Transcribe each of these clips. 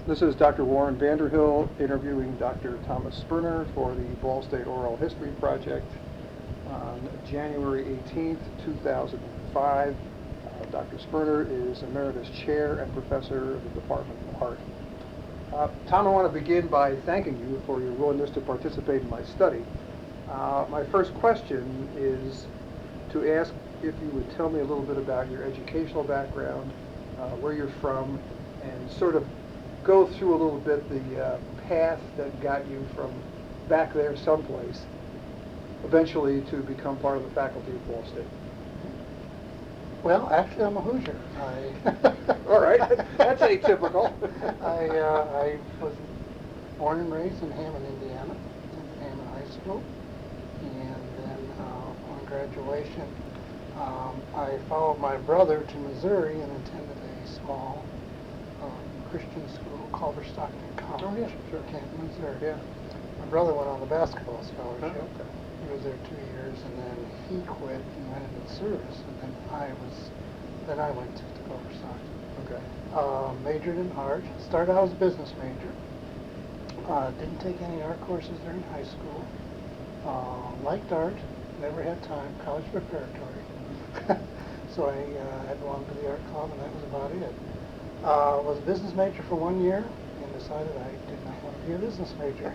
This is Dr. Warren Vander Hill interviewing Dr. Thomas Spoerner for the Ball State Oral History Project on January 18th, 2005. Dr. Spoerner is Emeritus Chair and Professor of the Department of Art. Tom, I want to begin by thanking you for your willingness to participate in my study. My first question is to ask if you would tell me a little bit about your educational background, where you're from, and sort of go through a little bit the path that got you from back there someplace, eventually to become part of the faculty of Ball State. Well, actually, I'm a Hoosier. All right, that's atypical. I was born and raised in Hammond, Indiana, in Hammond High School, and then on graduation, I followed my brother to Missouri and attended a small Christian school, Culver Stockton College. Oh, yeah, sure. Canton, Missouri. Yeah. My brother went on the basketball scholarship. Oh, okay. He was there 2 years, and then he quit and went into the service, and then I went to Culver Stockton. Okay. Majored in art. Started out as a business major. Didn't take any art courses during high school. Liked art. Never had time. College preparatory. So I belonged to the art club, and that was about it. Was a business major for 1 year and decided I did not want to be a business major.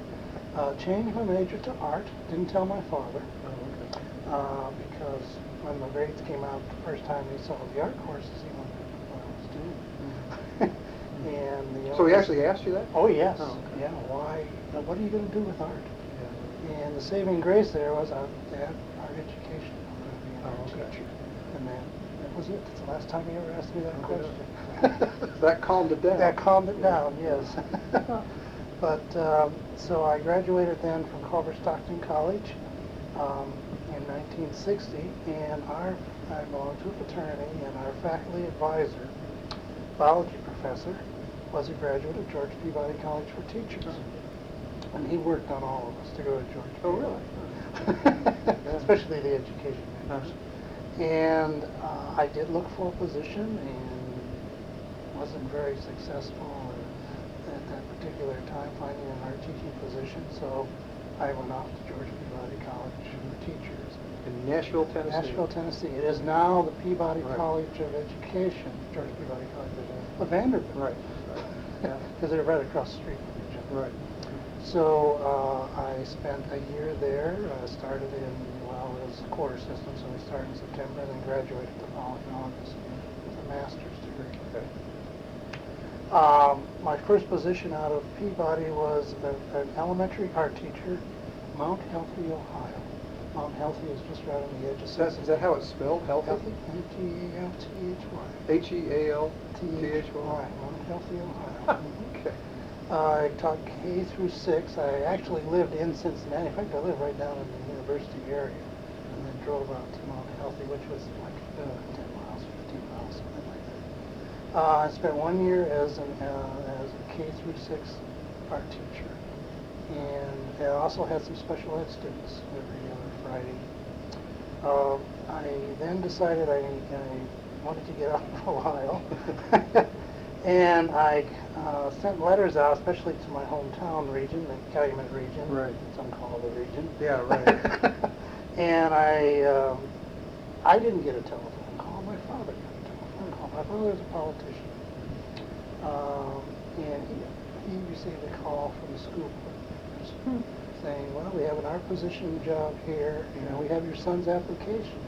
Changed my major to art. Didn't tell my father. Oh, okay. Because when my grades came out the first time he saw the art courses, he wondered what I was doing. And So he actually asked you that? Oh, yes. Oh, okay. Yeah, why? What are you going to do with art? Yeah. And the saving grace there was Dad, art education. I'm going to be an art okay. teacher. And that was it. It's the last time he ever asked me that Okay. question. That calmed it down. That calmed it down, yes. But so I graduated then from Culver Stockton College in 1960, and I belonged to a fraternity, and our faculty advisor, biology professor, was a graduate of George Peabody College for Teachers. And he worked on all of us to go to George Oh, Peabody. really? Especially the education majors. And I did look for a position and wasn't very successful at that particular time finding an art teaching position, so I went off to George Peabody College for Teachers. In Nashville, Tennessee? Nashville, Tennessee. It is now the Peabody Right. College of Education, George Peabody College of Education. Well, Vanderbilt. Right. Yeah. Because they're right across the street from each other. Right. So I spent a year there. Started in, well, it was a quarter system, so we started in September and then graduated the following August with a master's degree. Okay. My first position out of Peabody was an elementary art teacher, Mount Healthy, Ohio. Mount Healthy is just right on the edge of Is that how it's spelled? Healthy? Healthy, H-E-A-L-T-H-Y. H-E-A-L-T-H-Y? Right, Mount Healthy, Ohio. Okay. I taught K through 6. I actually lived in Cincinnati. In fact, I lived right down in the university area, and then drove out to Mount Healthy, which was like 10 miles, 15 miles, something like that. I spent 1 year as a K through 6 art teacher, and I also had some special ed students every other Friday. I then decided I wanted to get out for a while. And I sent letters out, especially to my hometown region, the Calumet region. Right. Some call it the region. Yeah, right. And I didn't get a telephone call. My father got a telephone call. My father was a politician. And he received a call from the school board saying, well, we have an art position job here. We have your son's application.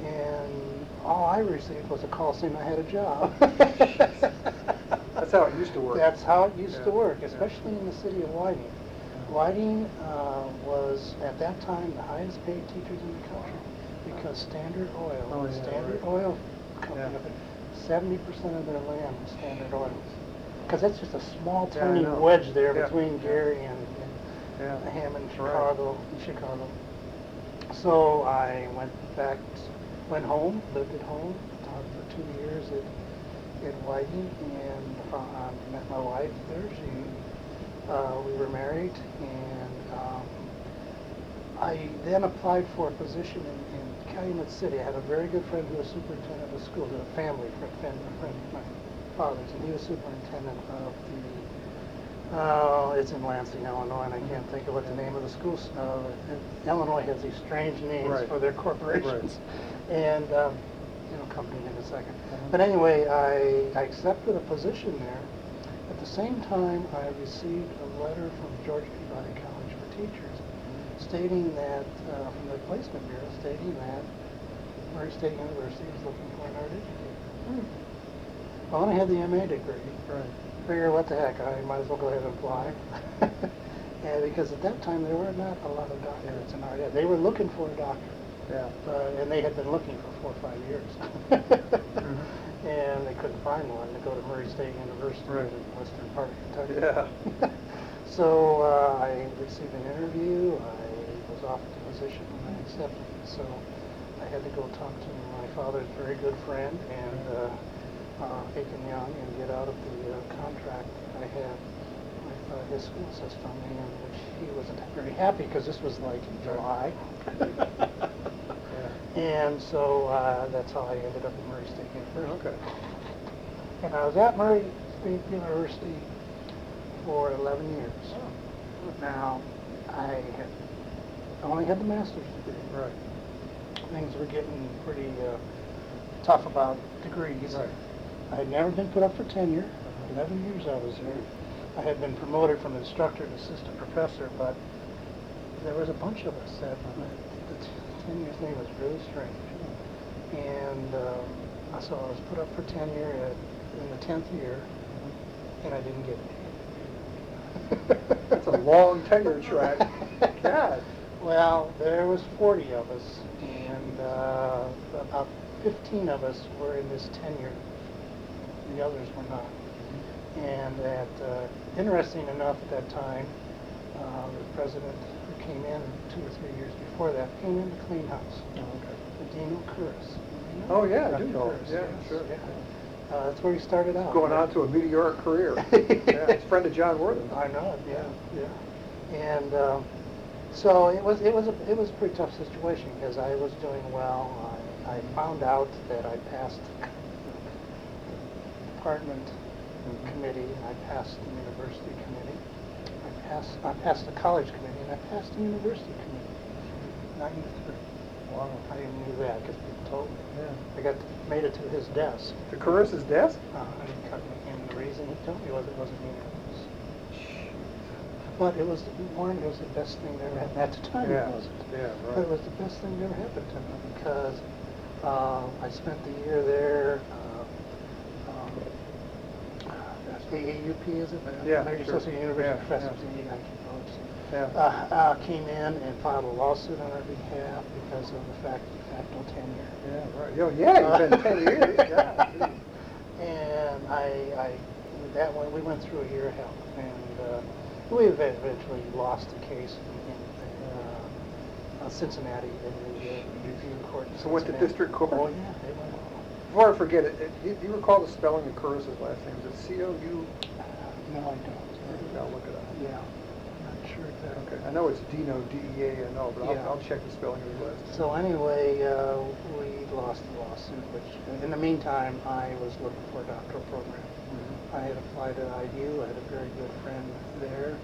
And all I received was a call saying I had a job. That's how it used to work. That's how it used to work, especially in the city of Whiting. Whiting was, at that time, the highest paid teachers in the country because Standard Oil, Oil Company, 70% of their land was Standard Oil. Because that's just a small, tiny wedge there between Gary and Hammond, Chicago. So I went home, lived at home, taught for 2 years at Whiting, and met my wife there. We were married, and I then applied for a position in Calumet City. I had a very good friend who was superintendent of the school, a family friend of mine. fathers, and he was superintendent of the, it's in Lansing, Illinois, and I can't think of what the name of the school. Illinois has these strange names Right. for their corporations, and come to me in a second. But anyway, I accepted a position there. At the same time, I received a letter from George Peabody College for Teachers, stating that, from the placement bureau, stating that Murray State University was looking for an art educator. Well, then I had the MA degree. Right. Figure what the heck, I might as well go ahead and apply. And because at that time there were not a lot of doctorates in art ed. They were looking for a doctor. Yeah. And they had been looking for 4 or 5 years. Mm-hmm. And they couldn't find one to go to Murray State University Right. in the western part of Kentucky. Yeah. So I received an interview. I was offered the position and I accepted it. So I had to go talk to my father's very good friend and Aiken Young and get out of the contract I had with his school system, and which he wasn't very happy because this was like in July. And so that's how I ended up at Murray State University. Okay. And I was at Murray State University for 11 years. Oh. Now, I only had the master's degree. Right. Things were getting pretty tough about degrees. Right. I had never been put up for tenure. 11 years I was there. I had been promoted from instructor to assistant professor, but there was a bunch of us that the tenure thing was really strange. And so I was put up for tenure in the 10th year, and I didn't get it. That's a long tenure track. God. Well, there was 40 of us, and about 15 of us were in this tenure. The others were not. And interesting enough, at that time, the president who came in 2 or 3 years before that came in to clean house. Oh, okay. The Dean Curris. Oh, yeah, I Dr. do know. Curris, Yeah, yes, sure. yeah. That's where he started out. Going on to a meteoric career. Yeah, he's a friend of John Worthing. I know it. Yeah. And so it was a pretty tough situation because I was doing well. I found out that I passed the department committee. I passed the university committee. I passed the college committee, and I passed the university committee. 93. Wow. I knew that because people told me. Yeah. I made it to his desk. To Curris's desk? And he cut me. And the reason he told me was it wasn't unanimous. But it was, Warren, it was the best thing that ever happened. At the time, Yeah. it wasn't. Yeah, right. But it was the best thing that ever happened to me because I spent the year there. AAUP, is it? Yeah, American sure. Association of University Yeah, Professors. yeah. Yeah. Came in and filed a lawsuit on our behalf because of the fact no tenure. Yeah, right. Yo, yeah, you've been 10 years. God. And that one, we went through a year of hell, and we eventually lost the case in Cincinnati in the review court. So went to district court? Oh yeah, they went. Before I forget it, do you recall the spelling of Curris's last name? Is it C-O-U? No, I don't. I'll look it up. Yeah, I'm not sure exactly. Okay, I know it's Dino, D-E-A-N-O, but Yeah. I'll check the spelling of his last name. So anyway, we lost the lawsuit, which in the meantime, I was looking for a doctoral program. I had applied to IU. I had a very good friend there.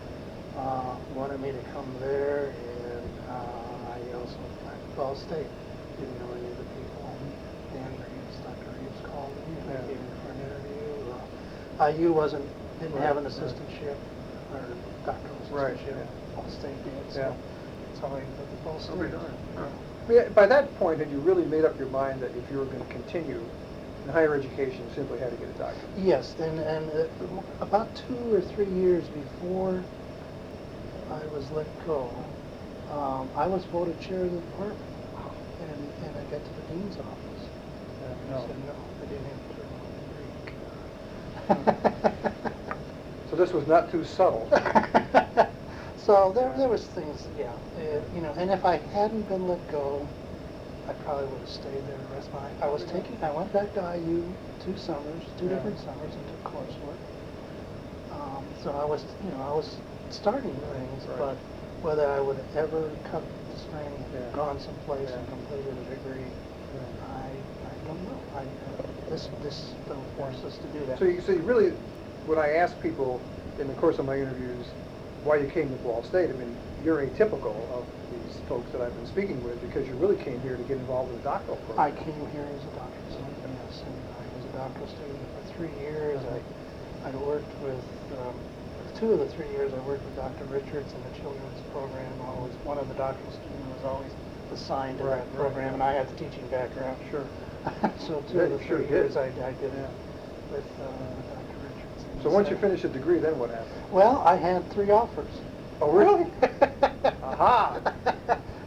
Wanted me to come there, and I also applied to Ball State. Didn't know any of the people. Dr. Reeves called me, and I came in for an interview. IU didn't have an assistantship or doctoral assistantship. Right. Ball State did. So Yeah. that's how I ended up at Ball State. Very nice. Yeah. Yeah, by that point, had you really made up your mind that if you were going to continue in higher education, you simply had to get a doctorate? Yes, and about 2 or 3 years before I was let go, I was voted chair of the department, and I got to the dean's office. Yeah, I no. said no, I didn't have a degree. So this was not too subtle. So there was things, yeah, and if I hadn't been let go, I probably would have stayed there the rest of my life. I went back to IU 2 summers, 2 different summers, and took coursework. So I was starting things, Right. but whether I would have ever cut the string and Yeah. gone someplace Yeah. and completed a degree, I don't know. this will force us to do that. So you really, when I ask people in the course of my interviews why you came to Ball State, I mean, you're atypical of these folks that I've been speaking with because you really came here to get involved with the doctoral program. I came here as a doctoral student, yes, and I was a doctoral student for 3 years. I worked with, 2 of the 3 years I worked with Dr. Richards in the children's program. Always, one of the doctoral students was always assigned to that program, and I had the teaching background. Sure. So 2 of the 3 years I did it with Dr. Richards. So once you finish a degree, then what happened? Well, I had 3 offers. Oh, really? Aha!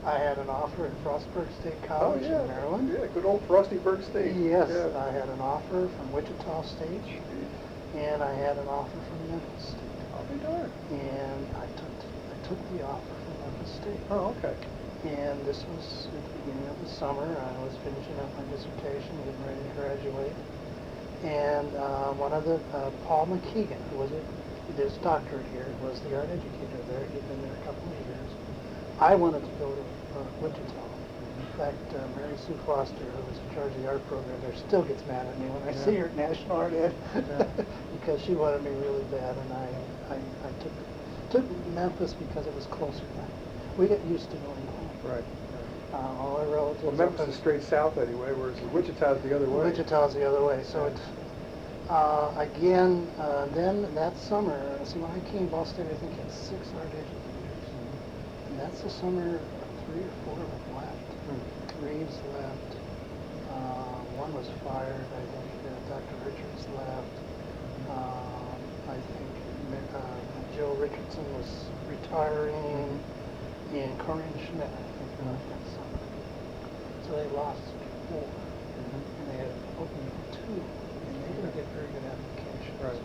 I had an offer at Frostburg State College in Maryland. Yeah, good old Frostyburg State. Yes, Yeah. I had an offer from Wichita State, and I had an offer from Memphis State. I'll be darned. And I took the offer from Memphis State. Oh, okay. And this was at the beginning of the summer. I was finishing up my dissertation, getting ready to graduate. And one of the, Paul McKeegan, who was did his doctorate here, was the art educator there. He'd been there a couple of years. I wanted to go to Wichita. In fact, Mary Sue Foster, who was in charge of the art program there, still gets mad at me when I see her at National Art Ed because she wanted me really bad, and I took Memphis because it was closer. We get used to going home. Right. All our relatives. Well, Memphis is straight south anyway, whereas Wichita's the other way. Wichita's the other way. So it's again. Then that summer, see, when I came, Ball State, I think had 6 art educators, and that's the summer 3 or 4 of them left. Reeves left. One was fired. I think Dr. Richards left. I think Joe Richardson was retiring, and Corinne Schmidt, I think, left that summer. So they lost 4, and they had an opening for 2, and they didn't get very good applications. Right.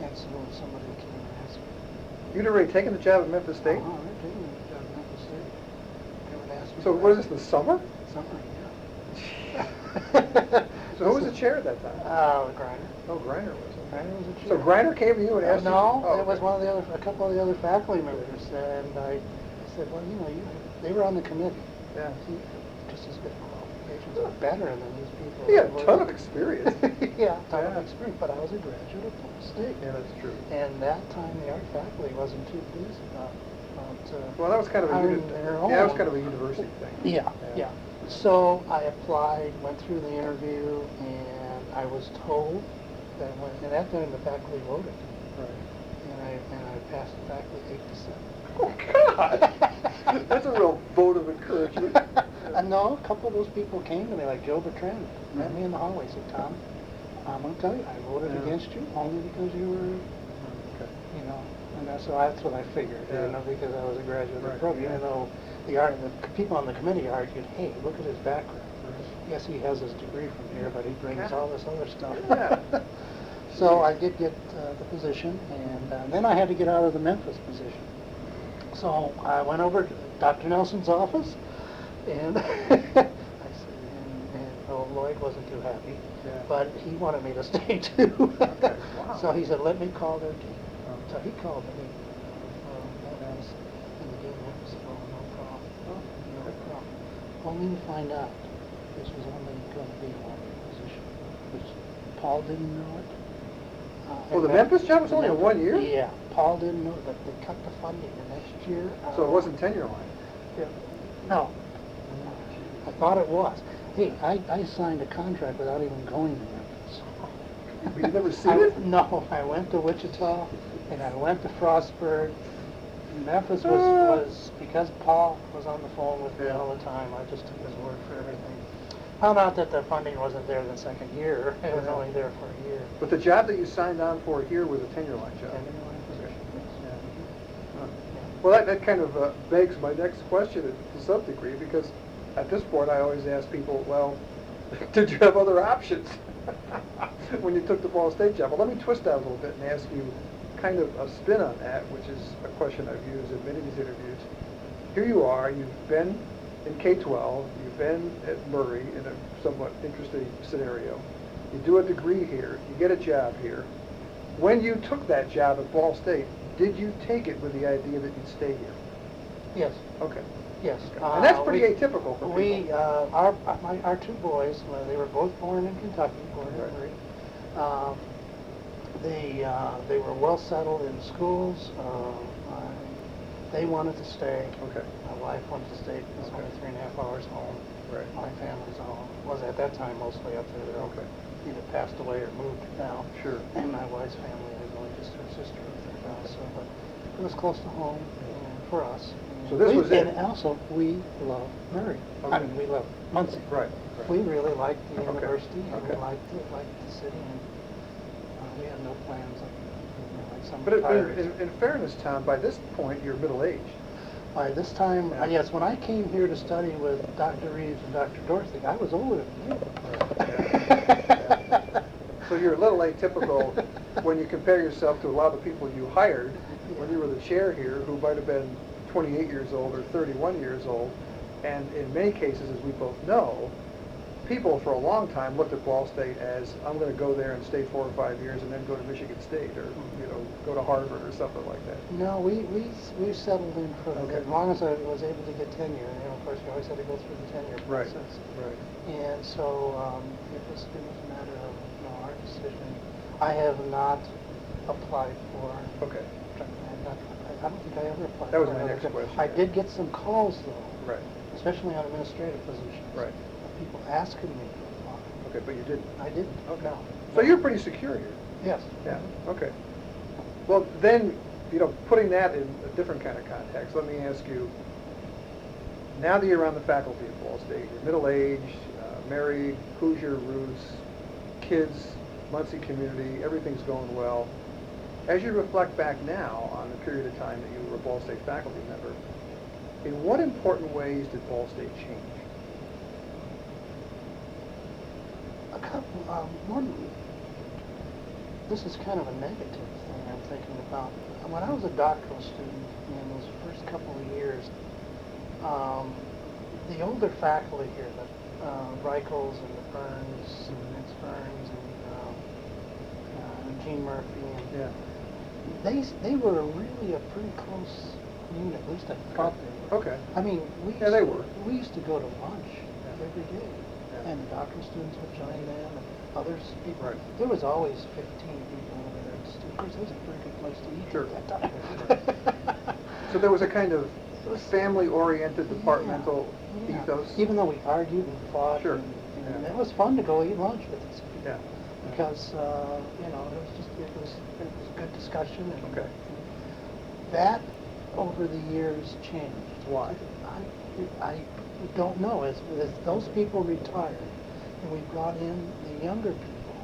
And so somebody came and asked me. You'd already taken the job at Memphis State? Oh, they're taking the job at Memphis State. Came and asked me. So what is this, the summer? Summer, yeah. So who was the chair at that time? Griner. Oh, Griner was it. Griner was a chair. So Griner came to you and asked you? No, Oh, it was okay. one of the other, a couple of the other faculty members, and I said, well, you know, they were on the committee. Yeah. He just as good qualifications or better than these people. He had a ton of experience. Yeah, a ton of experience, but I was a graduate of Ball State. Yeah, that's true. And that time the art faculty wasn't too pleased about Well, that was kind of hiring their own. that was kind of a university thing. Yeah. So I applied, went through the interview, and I was told that and that time the faculty voted. Right. And I passed the faculty 8-7. Oh, God! That's a real vote of encouragement. No, a couple of those people came to me, like Joe Bertrand, met me in the hallway, said, Tom, I'm going to tell you, I voted against you only because you were, you know, and that's what I figured, you know, because I was a graduate of the program, even though the people on the committee argued, hey, look at his background. Yes, he has his degree from here, but he brings all this other stuff. Yeah. So I did get the position, and then I had to get out of the Memphis position. So I went over to Dr. Nelson's office, and I said, and Lloyd wasn't too happy, but he wanted me to stay too. Okay. Wow. So he said, let me call their dean. So he called the dean. And the dean said, oh, no problem. No problem. Only to find out this was only going to be a one-year position, which Paul didn't know it. Well, the Memphis job was only a 1 year? Yeah, Paul didn't know that they cut the funding the next year. So it wasn't tenure line? Yeah. No. I thought it was. Hey, I signed a contract without even going to Memphis. You've never seen it? No, I went to Wichita, and I went to Frostburg. Memphis was because Paul was on the phone with me all the time, I just took his word for everything. Found out that the funding wasn't there the second year. It was only there for a year. But the job that you signed on for here was a tenure line job? Tenure line position, yes. Huh. Well, that kind of begs my next question to some degree, because at this point I always ask people, well, did you have other options when you took the Ball State job? Well, let me twist that a little bit and ask you kind of a spin on that, which is a question I've used in many of these interviews. Here you are, you've been in K-12, you've been at Murray in a somewhat interesting scenario. You do a degree here, you get a job here. When you took that job at Ball State, did you take it with the idea that you'd stay here? Yes. Okay. Yes. Okay. And that's pretty atypical for people. Our two boys, they were both born in Kentucky, born and Right. raised. They were well settled in schools. They wanted to stay. Okay. My wife wanted to stay. It was only 3.5 hours home. Right. My family's home. Was at that time mostly up there. Okay. Either passed away or moved now. Sure. And my wife's family is only just her sister up there now. So, but it was close to home for us. So this was it. And also, we love Murray. Okay. I mean, we love Muncie. Right. We really liked the Okay. university, and Okay. we liked the city, and we had no plans like some But retirees. in fairness, Tom, by this point, you're middle-aged. By this time, Yeah. yes, when I came here to study with Dr. Reeves and Dr. Dorothy, I was older than you. Yeah. So you're a little atypical when you compare yourself to a lot of the people you hired when you were the chair here, who might have been 28 years old or 31 years old. And in many cases, as we both know, people for a long time looked at Ball State as, I'm going to go there and stay 4 or 5 years and then go to Michigan State or, go to Harvard or something like that. No, we settled in for Okay. as long as I was able to get tenure. Of course, you always had to go through the tenure Right. process. Right. And so it was a matter of our decision. I have not applied for. Okay. I don't think I ever applied. That was for my another next job. question. I did get some calls though, Right. especially on administrative positions. Right. Of people asking me to apply. Okay, but you didn't. I didn't. Okay. No. So you're pretty secure here. Yes. Yeah, okay. Well, then, putting that in a different kind of context, let me ask you, now that you're on the faculty at Ball State, you're middle-aged, married, Hoosier roots, kids, Muncie community, everything's going well. As you reflect back now on the period of time that you were a Ball State faculty member, in what important ways did Ball State change? A couple. One. This is kind of a negative thing I'm thinking about. When I was a doctoral student in those first couple of years, the older faculty here, the Reichels and the Burns, Vince Burns and Gene Murphy, and they were really a pretty close unit. At least I thought they were. Okay. I mean, they were. We used to go to lunch every day, and the doctoral students would join them, and others people. Right. There was always 15 people over there. Of course, it was a pretty good place to eat Sure. at that time. So there was a kind of family-oriented departmental Yeah. ethos? Even though we argued and fought, Sure. and it was fun to go eat lunch with these people. Yeah. Because it was good discussion. And Okay. that over the years changed. Why? I don't know. As those people retired, and we brought in the younger people,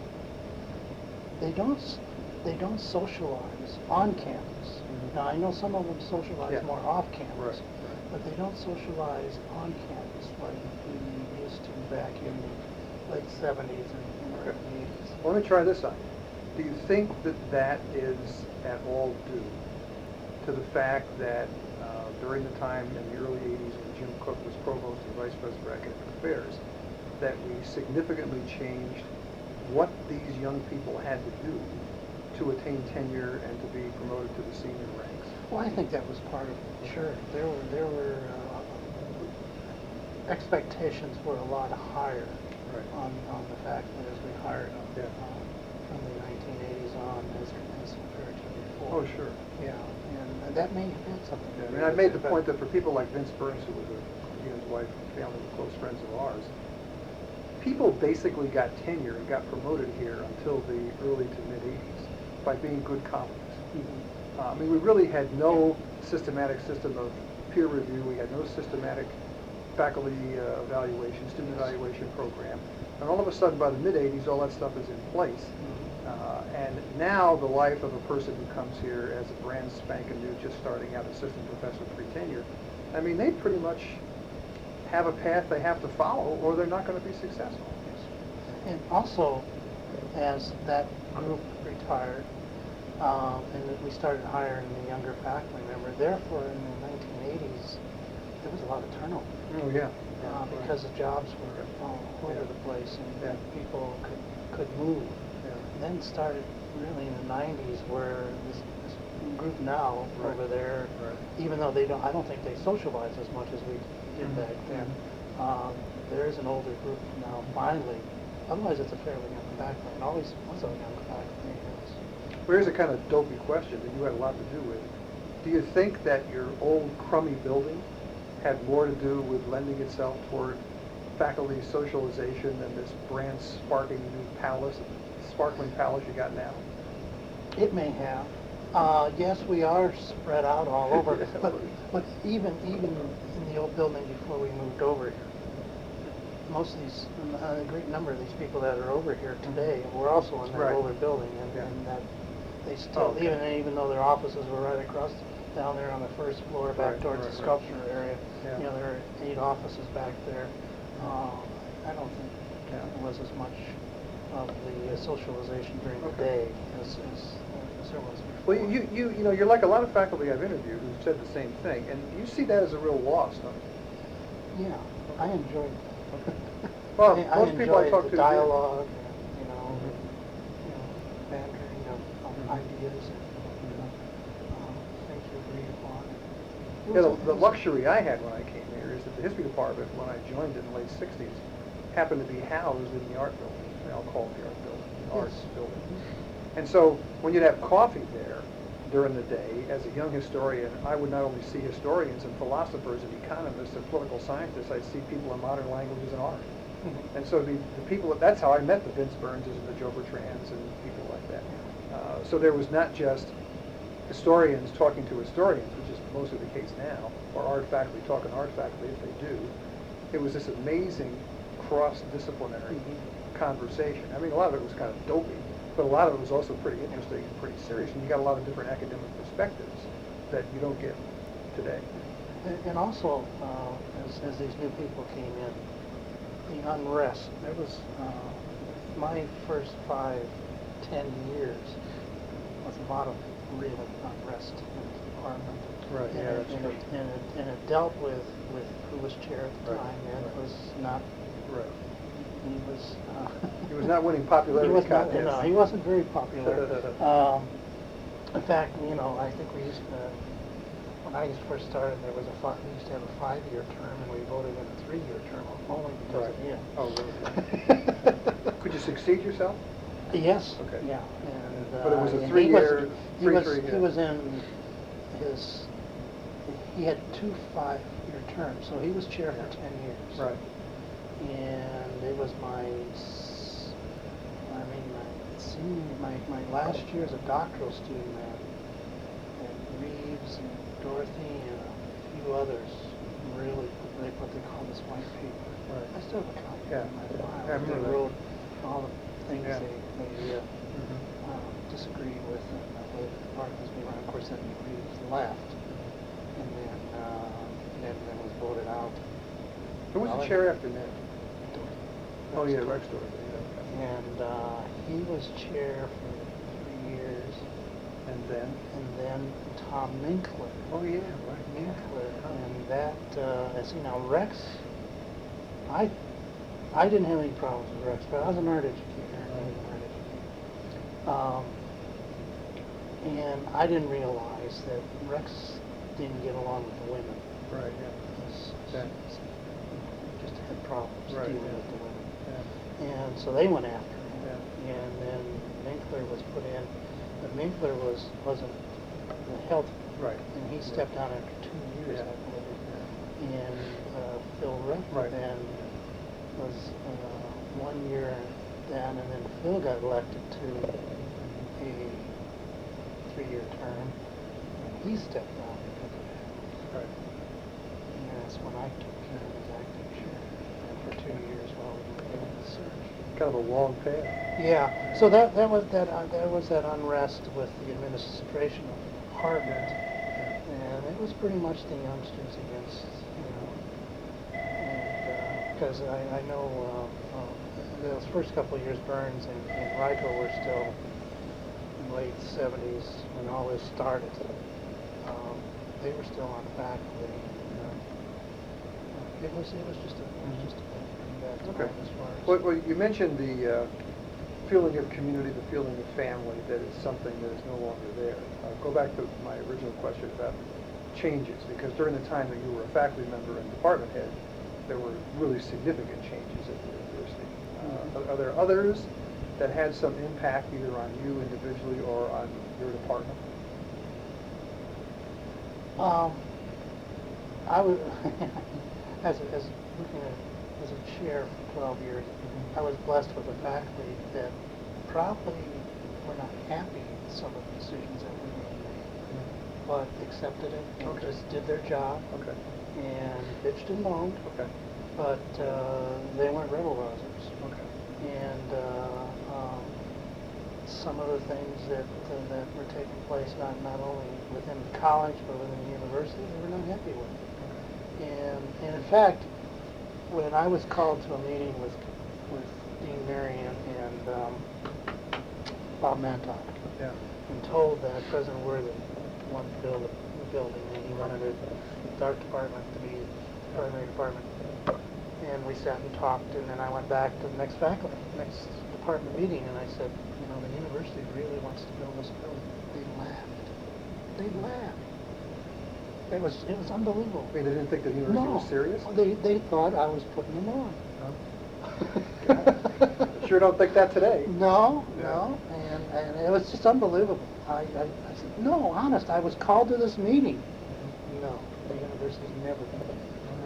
they don't socialize on campus. Mhm. Now I know some of them socialize more off campus, Right. but they don't socialize on campus like we used to back in the late 70s and early 80s. Well, let me try this on. Do you think that is at all due to the fact that during the time in the early 80s when Jim Cook was Provost and Vice President for Academic Affairs, that we significantly changed what these young people had to do to attain tenure and to be promoted to the senior ranks? Well, I think that was part of it. Sure, there were expectations were a lot higher Right. on the faculty as we hired them from the 1980s on as compared to before. Oh, sure. Yeah, and that may have had something to Yeah, I do mean, I've with made it, the but- point that for people like Vince Burns, who was he and his wife and family were close friends of ours, people basically got tenure and got promoted here until the early to mid-80s by being good colleagues. I mean, we really had no systematic system of peer review. We had no systematic faculty evaluation, student evaluation program. And all of a sudden, by the mid-80s, all that stuff is in place. And now the life of a person who comes here as a brand spanking new, just starting out assistant professor pre-tenure, I mean, they pretty much have a path they have to follow or they're not going to be successful. And also, as that group retired, and we started hiring the younger faculty member, therefore in the 1980s, there was a lot of turnover. Oh, yeah. Because the jobs were all over the place and people could move. Yeah. Then started really in the 90s where this group now Right. over there, Right. even though they don't, I don't think they socialize as much as we did Mhm. back then. There is an older group now, finally. Otherwise, it's a fairly young faculty, and always was a young faculty. Well, here's a kind of dopey question that you had a lot to do with. Do you think that your old crummy building had more to do with lending itself toward faculty socialization than this brand sparkling new palace, sparkling palace you got now? It may have. Yes, we are spread out all over, but even in the old building before we moved over here, most of these, a great number of these people that are over here today were also in that Right. older building, and, Yeah. and that they still, Okay. even though their offices were right across down there on the first floor, back Right, towards right, the right. sculpture area, Yeah. you know, there are 8 offices back there. I don't think Yeah. there was as much of the socialization during the Okay. day as there was before. Well, you know, you're like a lot of faculty I've interviewed who've said the same thing, and you see that as a real loss, don't you? Yeah, I enjoyed that. Well, I most people I enjoyed talk the to do. dialogue, and, Mhm. bantering of Mhm. ideas and things you agreed upon. It Yeah, was the a- luxury I had when I came here is that the history department, when I joined in the late 60s, happened to be housed in the art building. I'll call it the art building, the arts Yes. building. And so when you'd have coffee there during the day, as a young historian, I would not only see historians and philosophers and economists and political scientists, I'd see people in modern languages and art. Mhm. And so the people, that's how I met the Vince Burnses and the Joe Bertrands and people like that. So there was not just historians talking to historians, which is mostly the case now, or art faculty talking to art faculty if they do. It was this amazing cross-disciplinary conversation. I mean, a lot of it was kind of dopey, but a lot of it was also pretty interesting and pretty serious, and you got a lot of different academic perspectives that you don't get today. And also, as these new people came in, the unrest, there was, my first 5-10 years was a lot of real unrest in the department. Right, And yeah, it- that's and true. it dealt with who was chair at the Right, time, and right. it was not, Right. he was... He was not winning popularity He was not, contests. no, he wasn't very popular. In fact, you know, I think we used to, when I first started, we used to have a 5-year term, and we voted in a 3-year term, only because of him. Oh, really? Could you succeed yourself? Yes. Okay. Yeah. And, But it was a and 3-year, he was, 3-3, he was in his, he had 2 5-year terms, so he was chair for 10 years. Right. And it was my my last year as a doctoral student at Reeves and Dorothy and a few others really, what they call this white paper. Right. I still have a copy Yeah. in my file. Yeah, I remember They that. wrote all the things Yeah. they disagreed with and the way the departments be run. Of course, then Reeves left, and then was voted out. Who was the chair after Ned? Oh, yeah, Rex Dorothy. And he was chair for 3 years. And then? And then Tom Minkler. Oh, yeah, right. Minkler. And that, see now Rex, I didn't have any problems with Rex, but I was an art educator. And I didn't realize that Rex didn't get along with the women. Right, yeah. He just had problems Right, dealing yeah. with the women. Yeah. And so they went after him. Yeah. And then Minkler was put in, but Minkler wasn't the health. Right. And he stepped down after 2 years, Yeah. I believe. And Phil Ruff Right. then was 1 year down, and then Phil got elected to a 3-year term, and he stepped down because of that. Right. And that's when I took care of his acting chair, and for 2 years while we were doing the search. Kind of a long path. Yeah, so that was that unrest with the administration of Harvard, and it was pretty much the youngsters against, and because I know those first couple of years, Burns and Reichel were still in the late 70s when all this started. They were still on faculty. It was just a bad time Okay. as far as. Well, you mentioned the feeling of community, the feeling of family, that is something that is no longer there. Go back to my original question about changes, because during the time that you were a faculty member and department head, there were really significant changes at the university. Are there others that had some impact either on you individually or on your department? I was, as looking at as a chair for 12 years, I was blessed with a faculty that probably were not happy with some of the decisions that we made, but accepted it and Okay. just did their job. Okay. And bitched and moaned. Okay. But they weren't rebel rousers. Okay. And some of the things that were taking place not only within the college but within the university, they were not happy with. And in fact, when I was called to a meeting with Dean Marion and Bob Mantock, Yeah. and told that President Worthen wanted to build a building and he wanted the art department to be the primary department. And we sat and talked, and then I went back to the next next department meeting, and I said, you know, the university really wants to build this building. They laughed. They laughed. It was unbelievable. I mean, they didn't think the university was serious? They thought I was putting them on. No? Sure don't think that today. No, Yeah. no, and it was just unbelievable. I said, no, honest, I was called to this meeting. No, the university's never done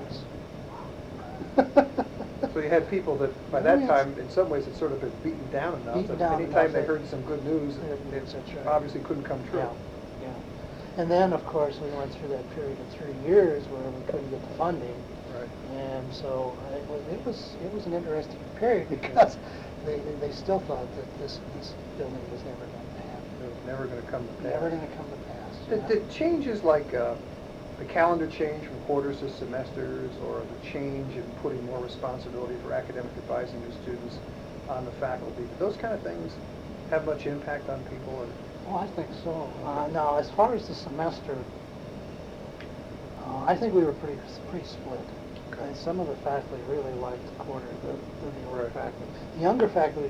this. So you had people that, by that time, in some ways, had sort of been beaten down enough Beaten that down anytime enough they that- heard some good news, That's right. obviously couldn't come true. Yeah, yeah. And then, of course, we went through that period of 3 years where we couldn't get the funding. Right. And so it was an interesting period because they still thought that this building was never going to happen. It was never going to come to pass. Never going to come to pass. Did changes like the calendar change from quarters to semesters, or the change in putting more responsibility for academic advising to students on the faculty, did those kind of things have much impact on people? Or? Oh, I think so. Now, as far as the semester, I think we were pretty split. Okay. Some of the faculty really liked the quarter, the older Right. faculty. The younger faculty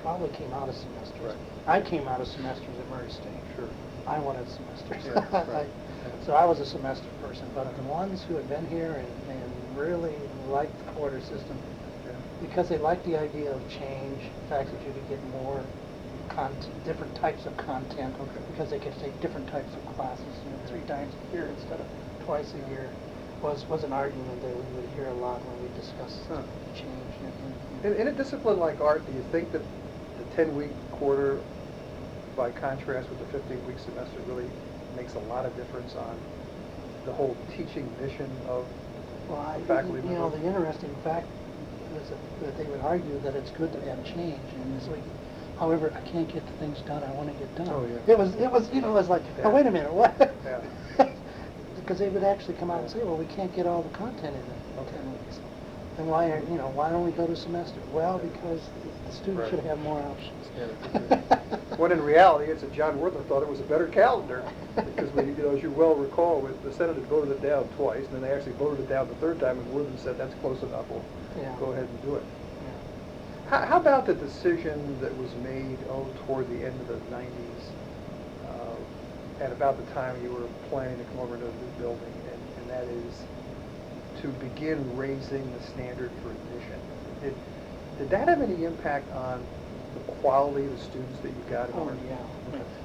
probably came out of semesters. Right. I came out of semesters at Murray State. Sure. I wanted semesters. Yeah, right. So I was a semester person, but the ones who had been here and really liked the quarter system, Yeah. because they liked the idea of change, the fact that you could get more content, different types of content, Okay. because they could take different types of classes, 3 times a year instead of twice a year, was an argument that we would hear a lot when we discussed Huh. change. In a discipline like art, do you think that the 10-week quarter, by contrast with the 15-week semester, really makes a lot of difference on the whole teaching mission of faculty You know, member? the interesting fact is that they would argue that it's good to have change, and this week, however, I can't get the things done I want to get done. Oh, yeah. It was it was like, Yeah. oh, wait a minute, what? Yeah. Because they would actually come out and say, well, we can't get all the content in Okay. 10 weeks. Then why don't we go to semester? Well, because the students Right. should have more options. When in reality, it's that John Wortham thought it was a better calendar, because as you well recall, the Senate had voted it down twice, and then they actually voted it down the third time, and Wortham said, that's close enough, we'll Yeah. go ahead and do it. Yeah. How about the decision that was made, toward the end of the 90s, at about the time you were planning to come over to a new building, and that is to begin raising the standard for admission? Did that have any impact on the quality of the students that you got? Oh, yeah.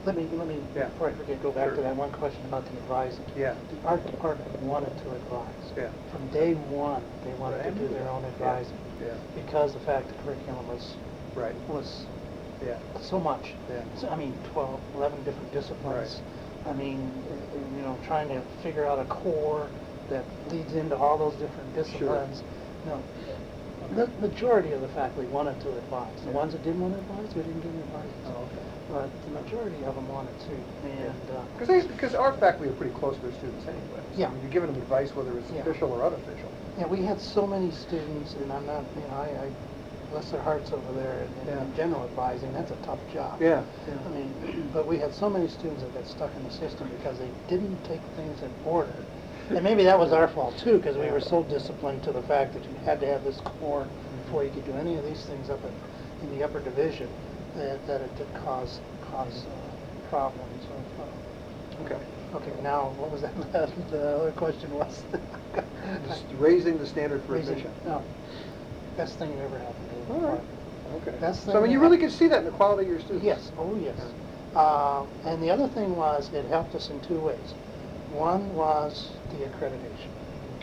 Let me, Yeah. before I forget, go back Sure. to that one question about the advising. Yeah. The art department wanted to advise. Yeah. From day one, they wanted Right. to do their own advising. Yeah. Because the fact the curriculum Right. was Yeah. so much. Yeah. So, 11 different disciplines. Trying to figure out a core that leads into all those different disciplines. No, the majority of the faculty wanted to advise. The Yeah. ones that didn't want to advise, we didn't give them advice. Oh, okay. But the majority of them wanted to. Because our faculty are pretty close to their students anyway. So Yeah. you're giving them advice whether it's Yeah. official or unofficial. Yeah, we had so many students, and I'm not, I bless their hearts over there in Yeah. general advising. That's a tough job. Yeah. But we had so many students that got stuck in the system because they didn't take things in order. And maybe that was our fault too, because we were so disciplined to the fact that you had to have this core before you could do any of these things in the upper division. that it did cause problems. Okay. Okay, now, what was that? The other question was? Just raising the standard for Raising- admission. No, best thing that ever happened to the All right. department. Okay. Best So I thing mean, you that really hap- can see that in the quality of your students. Yes, oh yes. And the other thing was, it helped us in two ways. One was the accreditation.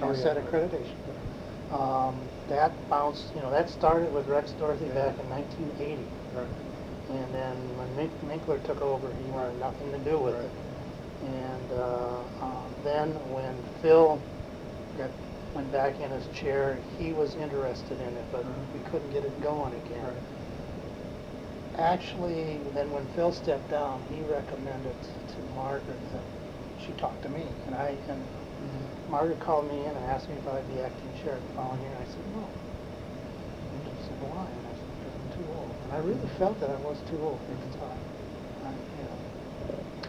Oh, Set yeah. accreditation. That bounced, that started with Rex Dorothy back in 1980. Right. And then when Minkler took over, he wanted nothing to do with Right. it. And then when Phil went back in his chair, he was interested in it, but we couldn't get it going again. Right. Actually, then when Phil stepped down, he recommended to Margaret that she talk to me, and Margaret called me in and asked me if I'd be acting chair the following year. And I said no. And she said, why? And I said, because I'm too old. And I really felt that I was too old at the time.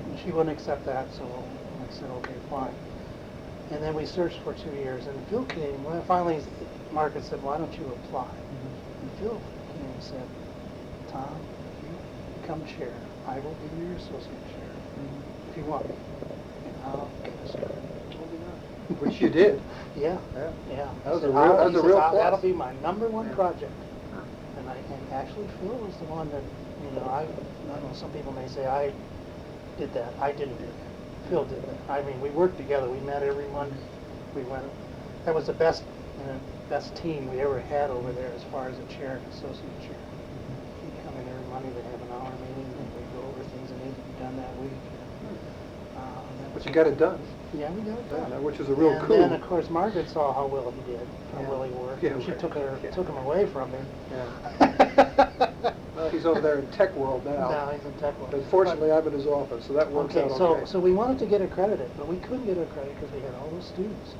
And she wouldn't accept that, so I said, okay, fine. And then we searched for 2 years, and Phil came. Well, finally, Margaret said, why don't you apply? And Phil came and said, Tom, if you become chair, I will be your associate chair if you want me, and I'll get us started. Which you did. Yeah. Yeah. Yeah. That was He a said, real- that was he a said, real "That'll plus." be my number one Yeah. project. And actually Phil was the one that, I don't know, some people may say I did that. I didn't do that. Phil did that. I mean, we worked together. We met every Monday. We went. That was the best team we ever had over there as far as a chair and associate chair. He'd come in every Monday. They'd have an hour meeting, and we'd go over things that needed to be done that week. But you got it done. Yeah, we got it done. Yeah, which is a real and coup. then, of course, Margaret saw how well he did, how Yeah. well he worked. Yeah, and she right. Yeah. took him away from me. Yeah. Well, he's over there in tech world now. Now he's in tech world. But fortunately, I'm in his office, so that works out okay. So we wanted to get accredited, but we couldn't get accredited because we had all those students.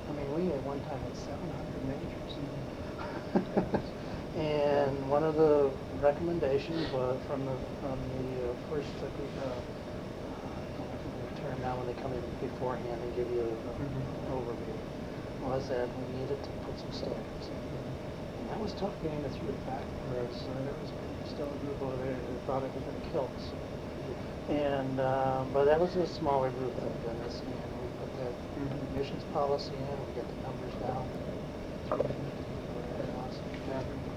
I mean, we at one time had 700 majors. And one of the recommendations was from the first group, term now when they come in beforehand and give you an overview, was that we needed to put some standards in. And that was tough getting it through the faculty. Right. So there was still a group over there that thought it was going to kill us. And but that was a smaller group that had done this, and we put that admissions policy in. We got the numbers down.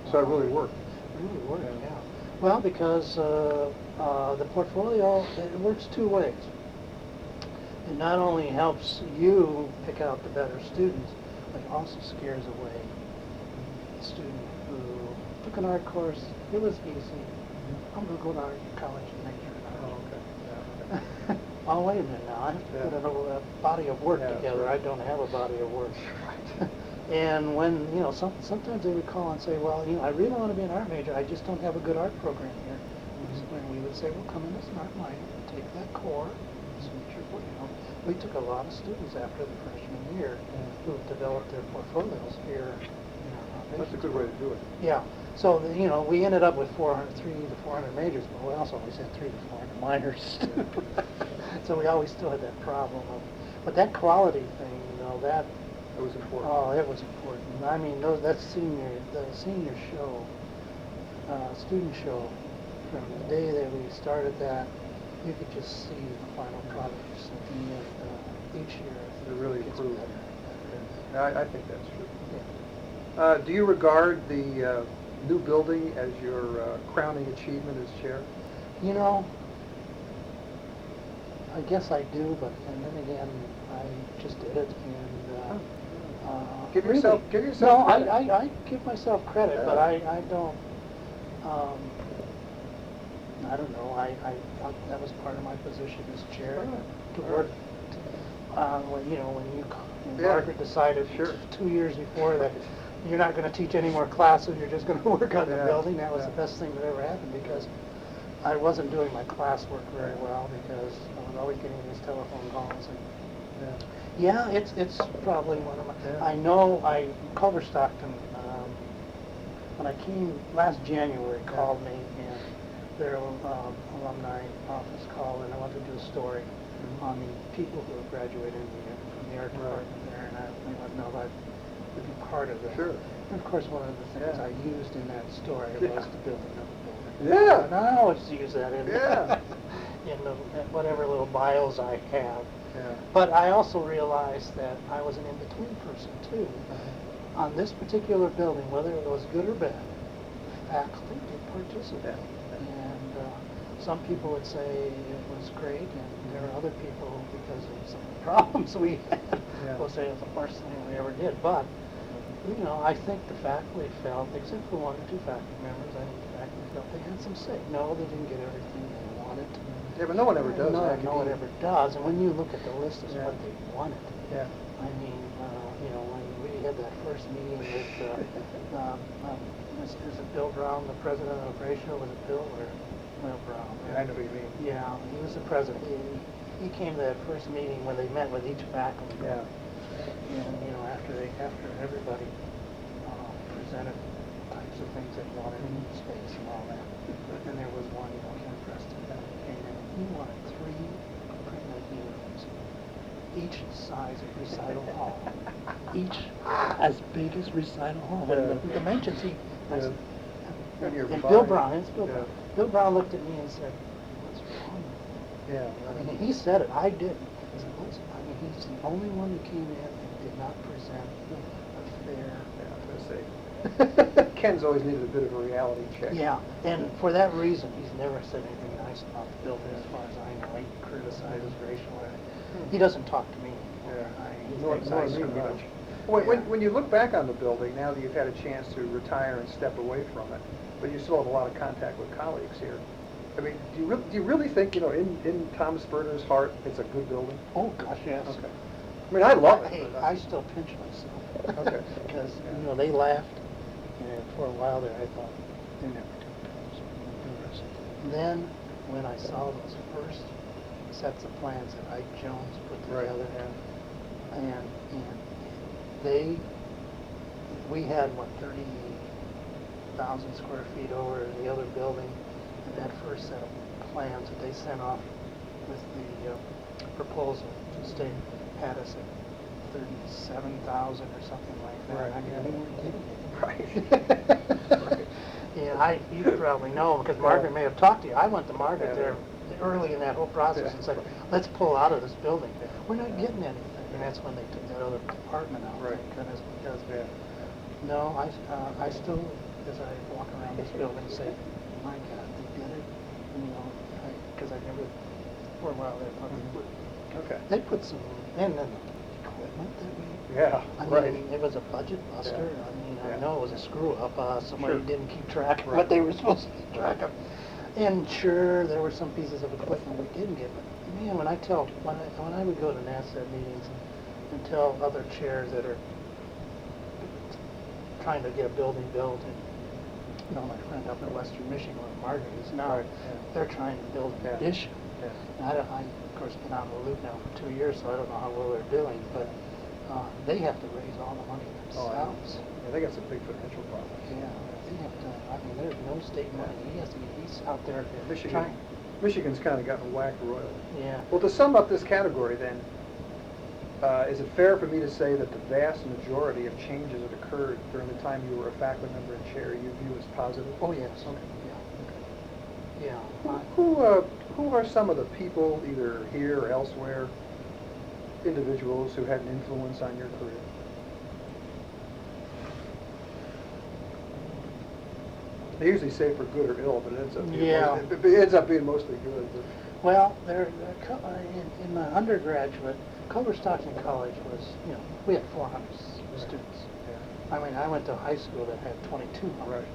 So it really worked. It really worked, yeah. Well, because the portfolio, it works two ways. It not only helps you pick out the better students, but it also scares away the student who took an art course. It was easy. I'm going to go to art college and major in art. Oh, okay. Yeah, okay. Oh, wait a minute now. I have to put a body of work together. Right. I don't have a body of work. Right. And when, sometimes they would call and say, well, I really want to be an art major. I just don't have a good art program here. And we would say, well, come in as an art minor, take that core, We took a lot of students after the freshman year who developed their portfolios here. That's a good way to do it. Yeah. So, we ended up with 300 to 400 majors, but we also always had 300 to 400 minors. So we always still had that problem. But that quality thing, that was important. Oh, it was important. I mean, the senior show, student show, from the day that we started that, you could just see the final product. And each year, It really gets improved. better. Yeah, I think that's true. Yeah. Do you regard the new building as your crowning achievement as chair? I guess I do, but and then again, I just did it, and Give yourself no, credit. I give myself credit, but I don't. I don't know. I thought that was part of my position as chair to work. When Margaret decided 2 years before that you're not going to teach any more classes, you're just going to work on the building. That was the best thing that ever happened, because I wasn't doing my classwork very well, because I was always getting these telephone calls. And it's probably one of my. I know Culver Stockton, when I came last January, called me, and their alumni office called, and I wanted to do a story on the people who have graduated from the art department there, and they wanted to know if I would be part of it. Sure. And of course, one of the things I used in that story was the building of the building. Yeah. And I always use that in, Yeah. in the, whatever little bios I have. Yeah. But I also realized that I was an in-between person too. On this particular building, whether it was good or bad, faculty did participate. And some people would say it was great, and there are other people, because of some of the problems we had, will say it was the worst thing we ever did. But, you know, I think the faculty felt, except for one or two faculty members, I think the faculty felt they had some say. No, they didn't get everything they wanted. Yeah, but no one ever does. No one ever does. And when you look at the list of what they wanted, Yeah. I mean, you know, when we had that first meeting with, is it Bill Brown, the president of Ratio? Was it Bill or Brown? Yeah, I know what you mean. Yeah, he was the president. He came to that first meeting when they met with each faculty. Yeah. And, you know, after everybody presented types of things they wanted in space and all that. And there was one, you know, Ken Preston, that came in and he wanted 3 print rooms, each size of recital hall, each as big as recital hall. Yeah. The dimensions he, Yeah. and Bill Brown, it's Bill Yeah. Brown. Bill Brown looked at me and said, "What's wrong with you?" Yeah. I mean, he said it, I didn't. He said, I mean, he's the only one who came in and did not present a fair. Yeah, I was gonna say. Ken's always needed a bit of a reality check. Yeah, and for that reason, he's never said anything nice about the building, as far as I know. He criticizes racial. He doesn't talk to me. Yeah. He Nor thinks me I screwed up. much. When you look back on the building, now that you've had a chance to retire and step away from it, but you still have a lot of contact with colleagues here. I mean, do you really think, you know, in Tom Spoerner's heart, it's a good building? Oh, gosh, yes. Okay. I mean, I love it. Hey, I still pinch myself. Okay. Because, you know, they laughed, and for a while there, I thought, they're never doing this. Then, when I saw those first sets of plans that Ike Jones put together, and we had, what, 30,000 square feet over the other building, and that first set of plans that they sent off with the proposal to state had us at 37,000 or something like that. Right. I mean, we weren't getting Right. it. Yeah, you probably know, because Margaret may have talked to you. I went to Margaret there early in that whole process and said, let's pull out of this building. We're not getting anything. And that's when they took that other department out. Right. Because no, I still, as I walk around this building, say, my God, they did it. You know, because I never, for a while there, Okay. they put some, and then the equipment that we, Yeah, I right. mean, it was a budget buster. Yeah. I mean, Yeah. I know it was a screw up. Somebody Sure. didn't keep track of Right. what they were supposed to keep track of. And sure, there were some pieces of equipment we didn't get, but man, when I would go to NASDAQ meetings and tell other chairs that are trying to get a building built, and you know, my friend up in Western Michigan, where Margaret is now, Right, they're trying to build an addition. And I, of course, been out of the loop now for 2 years, so I don't know how well they're doing, but they have to raise all the money themselves. Yeah, they got some big financial problems. Yeah, they have to, I mean, there's no state money. He's out there Michigan, trying. Michigan's kind of gotten whacked royally. Yeah. Well, to sum up this category then, is it fair for me to say that the vast majority of changes that occurred during the time you were a faculty member and chair you view as positive? Oh, yes. Okay. Yeah. Who are some of the people, either here or elsewhere, individuals who had an influence on your career? They usually say for good or ill, but it ends up being, it ends up being mostly good. But. Well, in my undergraduate, Culver-Stockton College was, you know, we had 400 students. Yeah. I mean, I went to a high school that had 2,200. Right.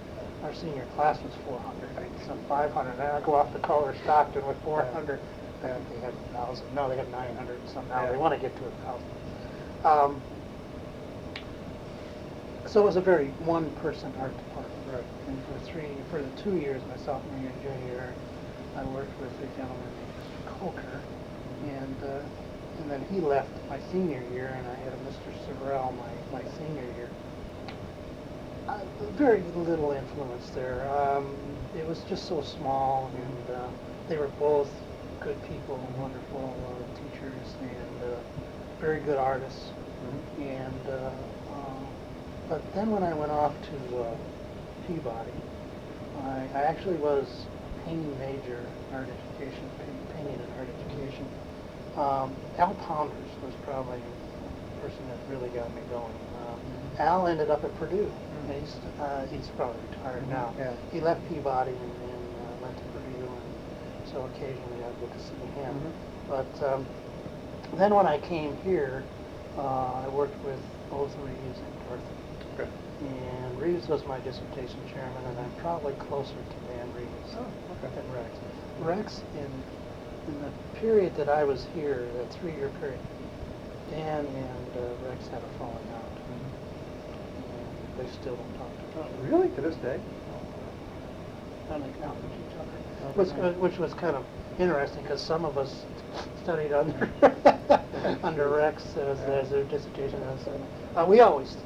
Our senior class was 400, some 500. And I go off to Culver-Stockton with 400. I think they had 1,000. No, they had 900 and some now. They want to get to 1,000. So it was a very one-person art department. Right. And for the 2 years, my sophomore year and junior year, I worked with a gentleman named Mr. Coker, and then he left my senior year, and I had a Mr. Sorrell my senior year. Very little influence there. It was just so small, and they were both good people, wonderful teachers, and very good artists. Mm-hmm. And but then when I went off to Peabody, I actually was painting major, art education, painting and art education. Al Pounders was probably the person that really got me going. Al ended up at Purdue. And he's probably retired now. Yeah. He left Peabody and went to Purdue, and so occasionally I get to see him. But then when I came here, I worked with both Reeves and Dorothy. Okay. And Reeves was my dissertation chairman, and I'm probably closer to Dan Reeves than Rex. Rex, in the period that I was here, that 3-year period, Dan and Rex had a falling out. And they still don't talk to each other. Really? To this day? Don't acknowledge each other. Which was kind of interesting, because some of us studied under under Rex as their dissertation. We always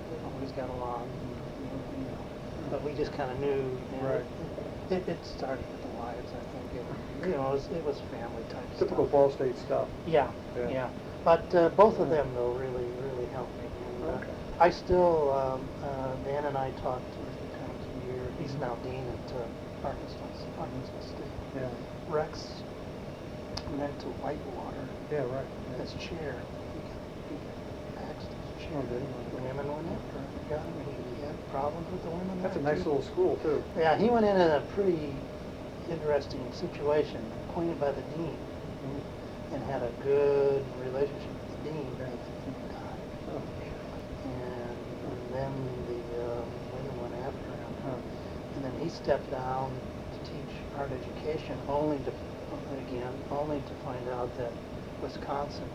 got along, you know, but we just kind of knew. Right. It started with the wives, I think. It was family type Typical stuff. Ball State stuff. Yeah. But both of them, though, really helped me. And, I still, Dan and I talk 2 or 3 times a year. He's now dean at Arkansas State. Yeah. Rex went to Whitewater. Yeah, right. His chair. He got axed his chair. Oh, did he? The women went after him. He had problems with the women. That's a there, nice too. little school, too. Yeah, he went in a pretty interesting situation, appointed by the dean, and had a good relationship with the dean. Yeah. He died. And then the women went after him. And then he stepped down to teach art education, only to find out that Wisconsin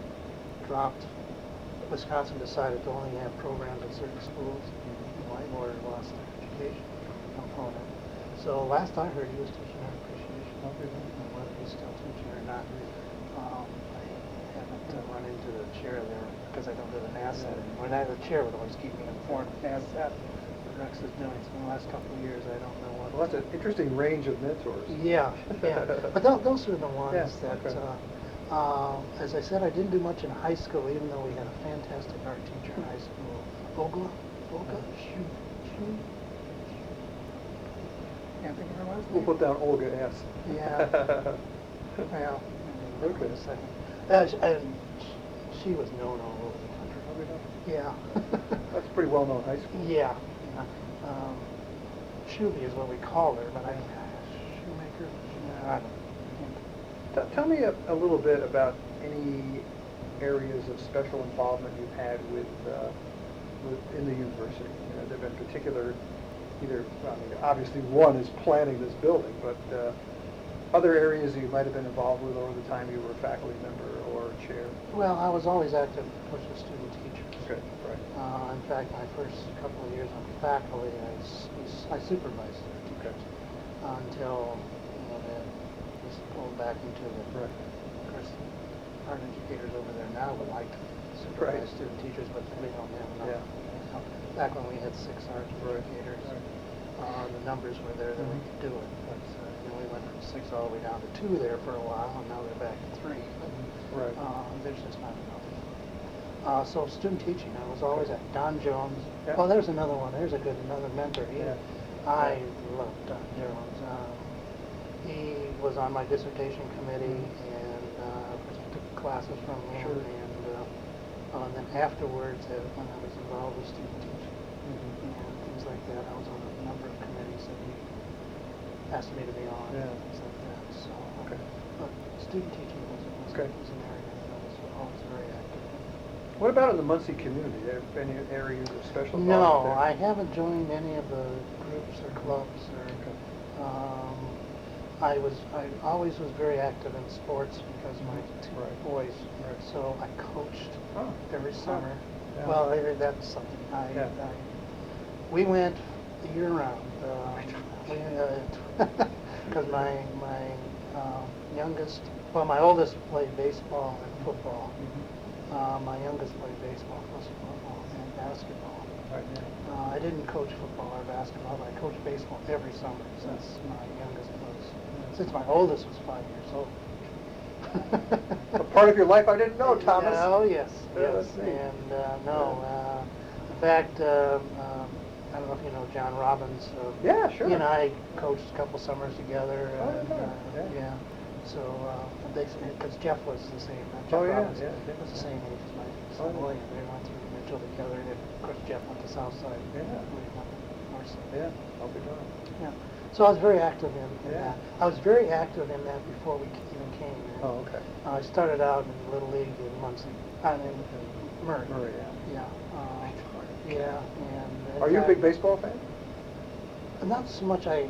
decided to only have programs at certain schools, and Whitewater lost their education component. So last I heard, he was teaching art appreciation. And whether he's still teaching or not, I haven't run into the chair there, because I don't live in Nassau anymore. The chair would always keep me informed of Nassau. Rex is doing. So in the last couple of years, I don't know what. Well, that's an interesting range of mentors. Yeah. But those are the ones that, as I said, I didn't do much in high school, even though we had a fantastic art teacher in high school. Olga? Can't think of her last name. We'll put down Olga S. Yeah. Well, Okay. a second. And she was known all over the country. Yeah. That's a pretty well-known high school. Yeah. Shuby is what we call her, but Shoemaker? I don't know. Tell me a little bit about any areas of special involvement you've had in the university. You know, there have been particular, obviously one is planning this building, but other areas that you might have been involved with over the time you were a faculty member or chair. Well, I was always active pushing student teachers. Good, right. In fact, my first couple of years on faculty, I supervised their teachers until that was pulled back into the. Right. Of course, art educators over there now would like to supervise student teachers, but we don't have enough. Yeah. Back when we had 6 art educators, the numbers were there that we could do it. But we went from 6 all the way down to 2 there for a while, and now they're back to 3. But there's just not enough. So student teaching, I was always at Don Jones. Yeah. Well, there's another one. There's another mentor. I love Don Jones. He was on my dissertation committee, and I took classes from him. And then afterwards, when I was involved with student teaching and things like that, I was on a number of committees that he asked me to be on, and things like that. So, but student teaching was an area that I was always very active in. What about in the Muncie community? Are there any areas of special involvement No, there? I haven't joined any of the groups or clubs. I always was very active in sports because of my 2 boys. So I coached every summer. Yeah. Well, that's something. We went year round. Because my youngest, my oldest played baseball and football. My youngest played baseball, football, and basketball. I didn't coach football or basketball, but I coached baseball every summer since my youngest since my oldest was 5 years old. A part of your life I didn't know, Thomas. Oh, yes. Let's see. And in fact, I don't know if you know John Robbins. Yeah, sure. He and I coached a couple summers together. Oh, And, yeah. yeah. So, because Jeff was the same. Jeff Oh, yeah, Robbins yeah, was the same age as my Oh, son yeah. William. They went through Mitchell together, and of course Jeff went to Southside. Yeah. William went to Northside. Yeah, I'll be darned. Yeah. So I was very active in Yeah. that. I was very active in that before we even came. Oh, okay. I started out in Little League in Muncie, in Murray. Murray, Yeah. Yeah. And Are you a big baseball fan? not so much. I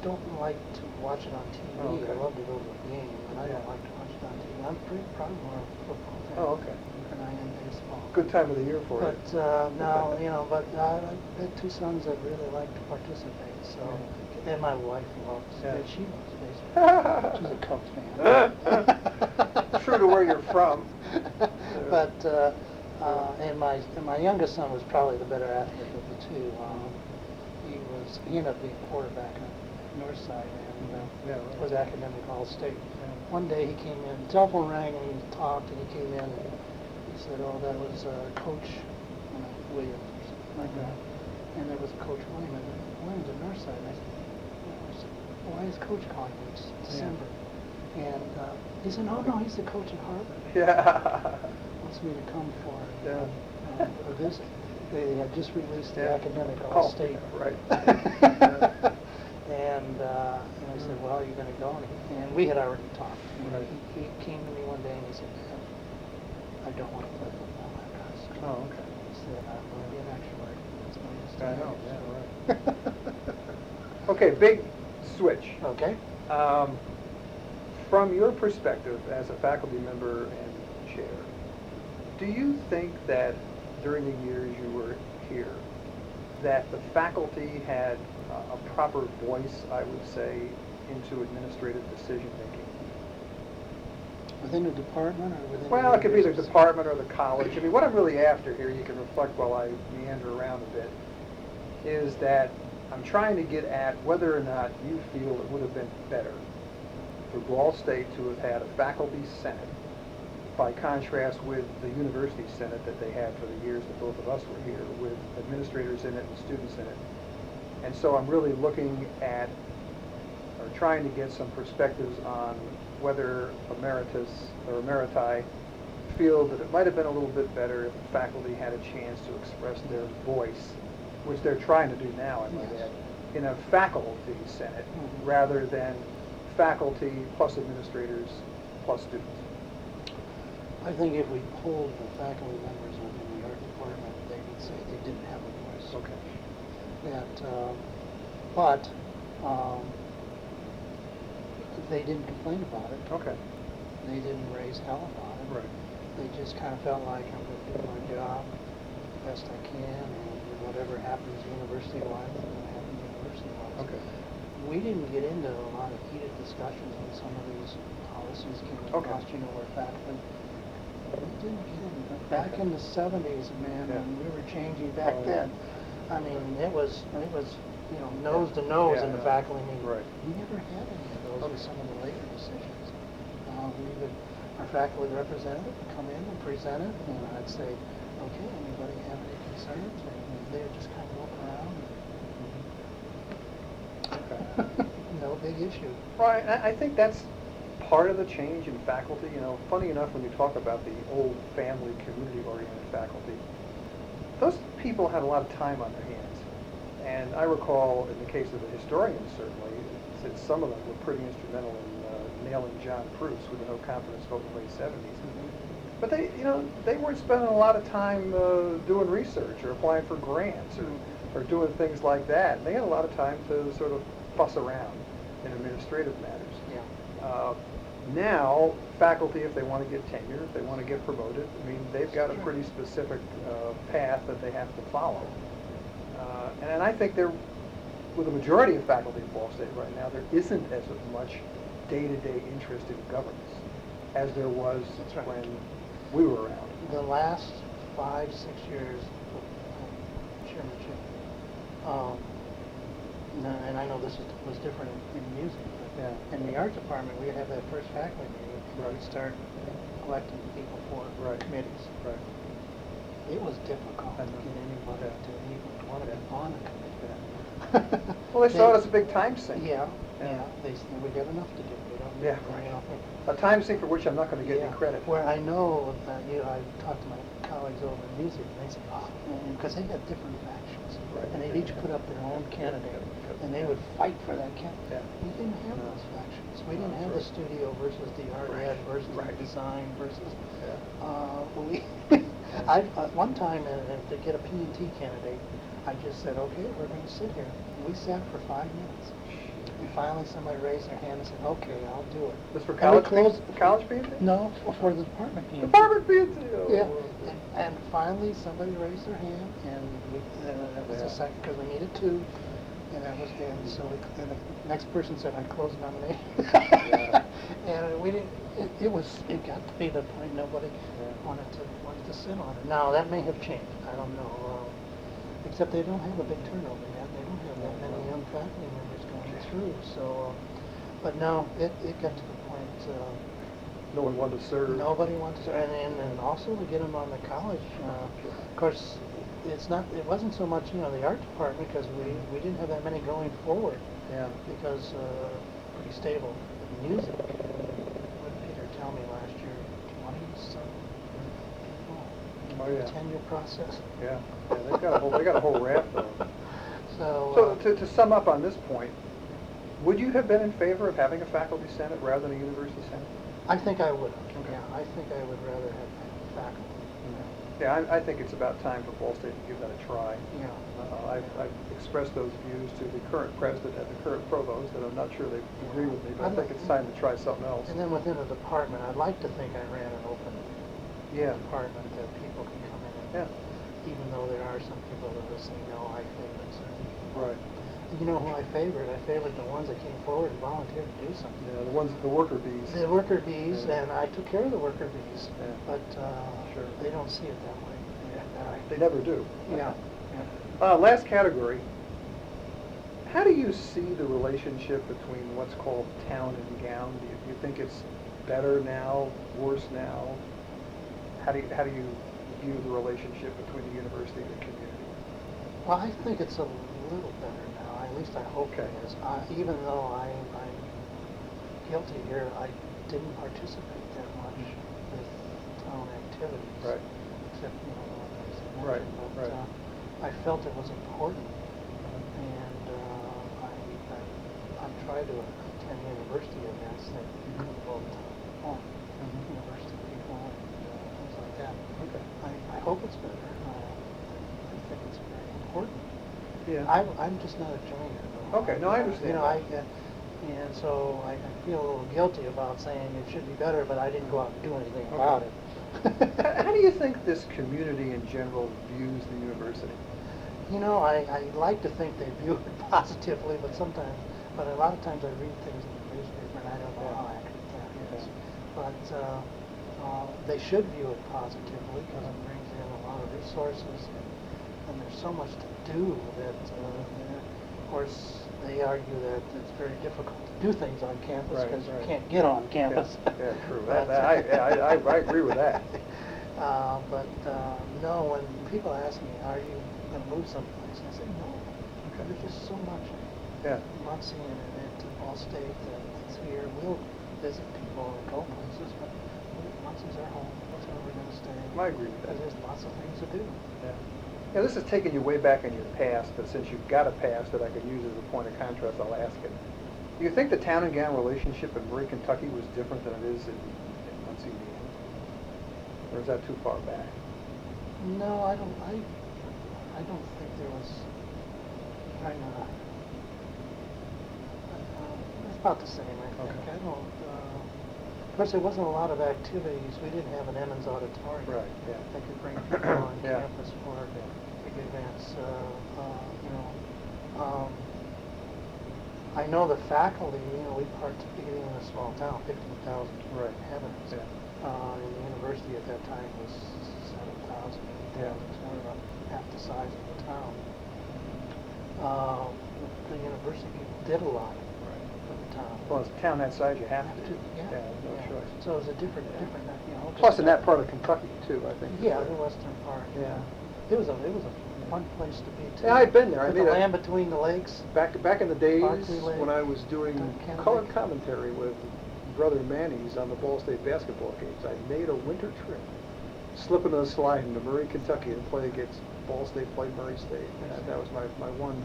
don't like to watch it on TV. Oh, okay. I love to go to a game, but I don't like to watch it on TV. I'm probably more of a football fan Oh, okay. than I am baseball. Good time of the year for it. But now, but I had two sons that really like to participate. So, and my wife loves. Yeah. She loves baseball. She's a Cubs fan. True to where you're from. But and my youngest son was probably the better athlete of the two. He ended up being quarterback on Northside and was academic All-State. One day he came in, the telephone rang and he talked, and he came in and he said, "Oh, that was Coach Williams or something like that." And there was Coach Williams at Northside. And I said, "Why is Coach calling me? It's December." And he said, "No, he's the coach at Harvard. Yeah. Wants me to come for a visit." They had just released the academic All-State. Right. And I said, "Well, you're going to go?" And we had already talked. Right. He came to me one day and he said, "I don't want to play football after high school." Oh, okay. He said, "I'm going to be an actuary." That's my I know, destination. Okay, big switch. Okay. From your perspective as a faculty member and chair, do you think that during the years you were here, that the faculty had a proper voice, I would say, into administrative decision-making? Within the department or within? Well, it could be the department or the college. I mean, what I'm really after here, you can reflect while I meander around a bit, is that I'm trying to get at whether or not you feel it would have been better for Ball State to have had a faculty senate, by contrast with the university senate that they had for the years that both of us were here, with administrators in it and students in it. And so I'm really looking at, or trying to get some perspectives on whether Emeritus or Emeriti feel that it might have been a little bit better if the faculty had a chance to express their voice, which they're trying to do now, I might add, in a faculty senate, rather than faculty plus administrators plus students. I think if we polled the faculty members within the art department, they would say they didn't have a voice. Okay. But they didn't complain about it. Okay. They didn't raise hell about it. Right. They just kind of felt like, I'm going to do my job the best I can, and whatever happens university-wise is going to happen university-wise. Okay. We didn't get into a lot of heated discussions on some of these policies came across, where faculty. We didn't get into back in the 70s, man, when we were changing back then. I mean, it was nose to nose in the faculty meeting. Right. We never had any of those with some of the later decisions. Our faculty representative would come in and present it, and I'd say, "Okay, anybody have any concerns?" And they would just kind of look around. Okay. No big issue. Right. I think that's part of the change in faculty. Funny enough, when you talk about the old family, community-oriented faculty, those people had a lot of time on their hands. And I recall, in the case of the historians, certainly, since some of them were pretty instrumental in nailing John Proust with a no-confidence vote in the late 70s. But they weren't spending a lot of time doing research or applying for grants or doing things like that. They had a lot of time to sort of fuss around in administrative matters. Yeah. Now, faculty, if they want to get tenure, if they want to get promoted, they've got a pretty specific path that they have to follow. And I think with the majority of faculty at Ball State right now, there isn't as much day-to-day interest in governance as there was when we were around. The last 5-6 years of chairmanship, and I know this was different in music, but in the art department, we'd have that first faculty meeting, and we'd start electing people for committees. Right. It was difficult to get anybody to even want to be on the committee. Well, they saw it as a big time sink. Yeah, Yeah. yeah, they said, we got enough to do, we don't need, Yeah, you know. a time sink for which I'm not going to get any credit. Where I know that, I talked to my colleagues over in music, and they said, oh, man, because they had different factions, Right. and they'd each put up their own candidate, and they would fight for that candidate. Yeah. We didn't have those factions. We didn't have the studio versus the art ed versus the design versus, one time, to get a P&T candidate, I just said, okay, we're going to sit here. And we sat for 5 minutes. And finally somebody raised their hand and said, okay, I'll do it. This for And we college college P&T? No, for the department P&T. Department P&T. Oh. Yeah, and finally somebody raised their hand, and that was the second, because we needed 2, and that was him. So and the next person said, I close nomination. Yeah. And we didn't, it got to be the point nobody wanted to sit on it. Now, that may have changed, I don't know, except they don't have a big turnover yet. They don't have that many young faculty members going through, so, but no, it got to the point, No one wanted to serve. nobody wanted to, and also to get them on the college. Of course, it wasn't so much, the art department, because we didn't have that many going forward. Yeah. Because pretty stable. Music, what did Peter tell me last year? 20-some people. Oh, yeah. 10-year process. Yeah. They got a whole raft of them. So, to sum up on this point, would you have been in favor of having a faculty senate rather than a university senate? I think I would. Okay. Yeah, I think I would rather have faculty. Yeah, I think it's about time for Ball State to give that a try. Yeah. I've expressed those views to the current president and the current provost, and I'm not sure they agree with me, but I think it's time to try something else. And then within a department, I'd like to think I ran an open department that people can come in and, even though there are some people that will say, no, I favor certain people. Right. You know who I favored? I favored the ones that came forward and volunteered to do something. Yeah, the worker bees. The worker bees, and I took care of the worker bees, Yeah. but Sure. they don't see it that way. They never do. Yeah. Last category. How do you see the relationship between what's called town and gown? Do you think it's better now, worse now? How do you view the relationship between the university and the community? Well, I think it's a little better now. At least I hope it is. Even though I'm guilty here, I didn't participate that much with town activities. Right. Except, Right, but, right. I felt it was important, and I tried to attend university events that involved university people and things like that. Okay. I hope it's better. I think it's very important. Yeah. I'm just not a joiner, though. Okay, no, I understand. And so I feel a little guilty about saying it should be better, but I didn't go out and do anything about it. How do you think this community in general views the university? I like to think they view it positively, but a lot of times I read things in the newspaper and I don't know how accurate that is. But they should view it positively because it brings in a lot of resources, and there's so much to do that, of course, they argue that it's very difficult to do things on campus because you can't get on campus. Yeah, true. I agree with that. No, when people ask me, are you going to move someplace, I say no. Okay. There's just so much. Muncie and Ball State that's here. We'll visit people and go places, but Muncie's our home. That's where we're going to stay. I agree with that. Because there's lots of things to do. Yeah. Yeah, this is taking you way back in your past, but since you've got a past that I could use as a point of contrast, I'll ask it. Do you think the town and gown relationship in Murray, Kentucky was different than it is in Muncie, Indiana? Or is that too far back? No, I don't think there was it's about the same, I think. Okay. I don't, of course, there wasn't a lot of activities. We didn't have an Emmons auditorium. Right, yeah. That could bring people on campus for big events. I know the faculty, we participated in a small town, 15,000 inhabitants. And the university at that time was 7,000, 8,000, so we're about half the size of the town. The university did a lot for the town. Well, it's a town that size, you have to. Yeah, no choice. So it was a different. Plus in that part of Kentucky too, I think. Yeah, the western part. Yeah. It was a fun place to be too. Yeah, I've been there. I With mean, the land between the lakes. Back in the days Barkley Lake, when I was doing Kennebec. color commentary with Brother Manny's on the Ball State basketball games, I made a winter trip, slip into the slide into Murray, Kentucky, and play against Ball State, play Murray State. And that was my one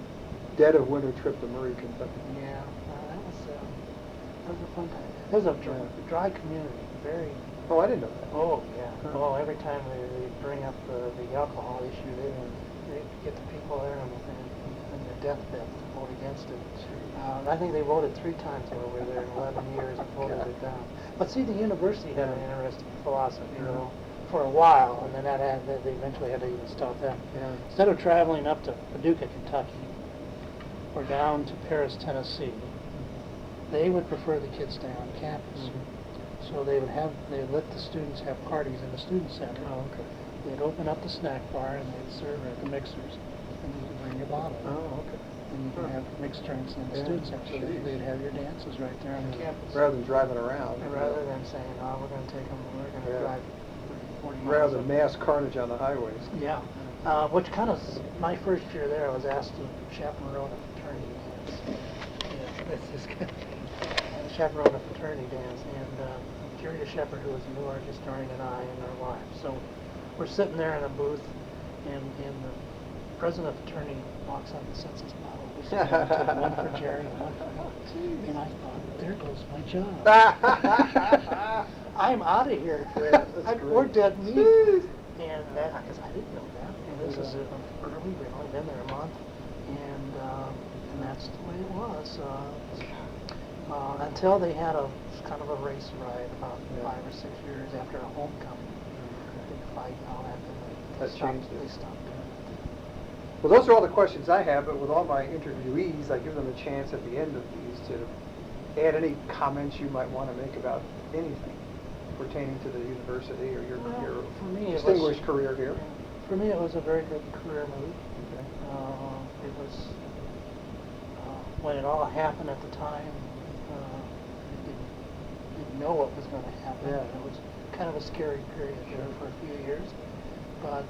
dead of winter trip to Murray, Kentucky. Yeah, that was a fun time. It was a dry community, very. Oh, I didn't know that. Oh yeah. Oh, every time they bring up the alcohol issue, they get the people there and the deathbed to vote against it. I think they voted 3 times while we were there in 11 years and voted it down. But see, the university had an interesting philosophy, you know, for a while, and then they eventually had to even stop that. Yeah. Instead of traveling up to Paducah, Kentucky, or down to Paris, Tennessee, they would prefer the kids stay on campus. So they would let the students have parties in the student center. Oh, okay. They'd open up the snack bar and they'd serve at the mixers, and you could bring your bottle. Oh, okay. And you can have mixed drinks in the student center. So they'd have your dances right there on the campus. Rather than driving around. Rather than saying, oh, we're going to take them, we're going to drive 40 miles. Rather than mass carnage on the highways. Yeah. Which kind of, my first year there, I was asked to chaperone a fraternity dance. Yeah, that's just kind of, chaperone a fraternity dance. And Jerry the Shepherd, who was a new art historian, and I, and our wives. So we're sitting there in a booth, and the president of the fraternity walks up and sets his bottle. One for Jerry and one for me. And I thought, there goes my job. I'm out of here. We're dead meat. And because I didn't know that. And this is early, we'd only been there a month. And that's the way it was. Until they had a kind of a race ride about 5 or 6 years after a homecoming. Big fight and all that. That changed it. They stopped doing it. Well, those are all the questions I have, but with all my interviewees, I give them a chance at the end of these to add any comments you might want to make about anything pertaining to the university or your for me, distinguished career here. For me, it was a very good career move. Okay. It was, when it all happened at the time, didn't know what was going to happen. Yeah. It was kind of a scary period there for a few years, but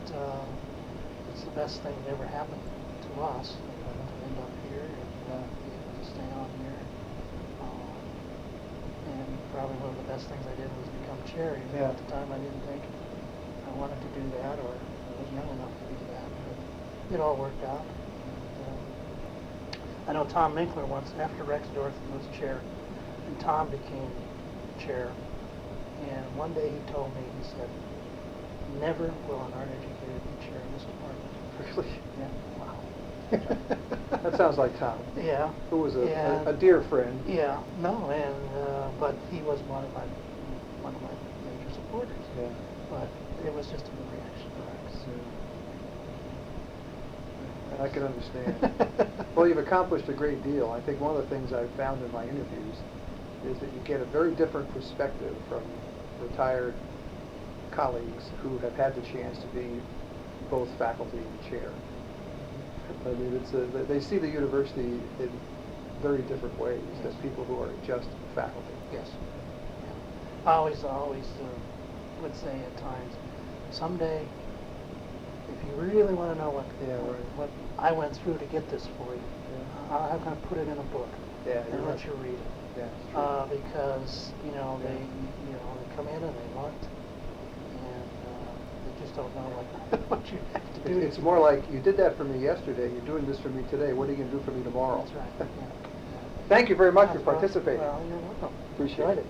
it's the best thing that ever happened to us to end up here and be able to stay on here. And probably one of the best things I did was become chair. Even though at the time I didn't think I wanted to do that, or I was young enough to do that, but it all worked out. I know Tom Minkler once, after Rex Dorothy was chair, and Tom became chair, and one day he told me, he said, never will an art educator be chair in this department. Really? Yeah. Wow. That sounds like Tom. Yeah. Who was a dear friend. Yeah. No, and but he was one of my major supporters. Yeah. But it was just a reaction to Rex. I can understand. Well, you've accomplished a great deal. I think one of the things I've found in my interviews is that you get a very different perspective from retired colleagues who have had the chance to be both faculty and chair. I mean, they see the university in very different ways than people who are just faculty. Yes. Yeah. I always would say at times, someday, if you really want to know what I went through to get this for you, I'm going to put it in a book and let you read it. Yeah, because they come in and they want, and they just don't know what you have to do. It's more like, you did that for me yesterday, you're doing this for me today, what are you going to do for me tomorrow? That's right. Yeah. Thank you very much for participating. Well, you're welcome. Appreciate it.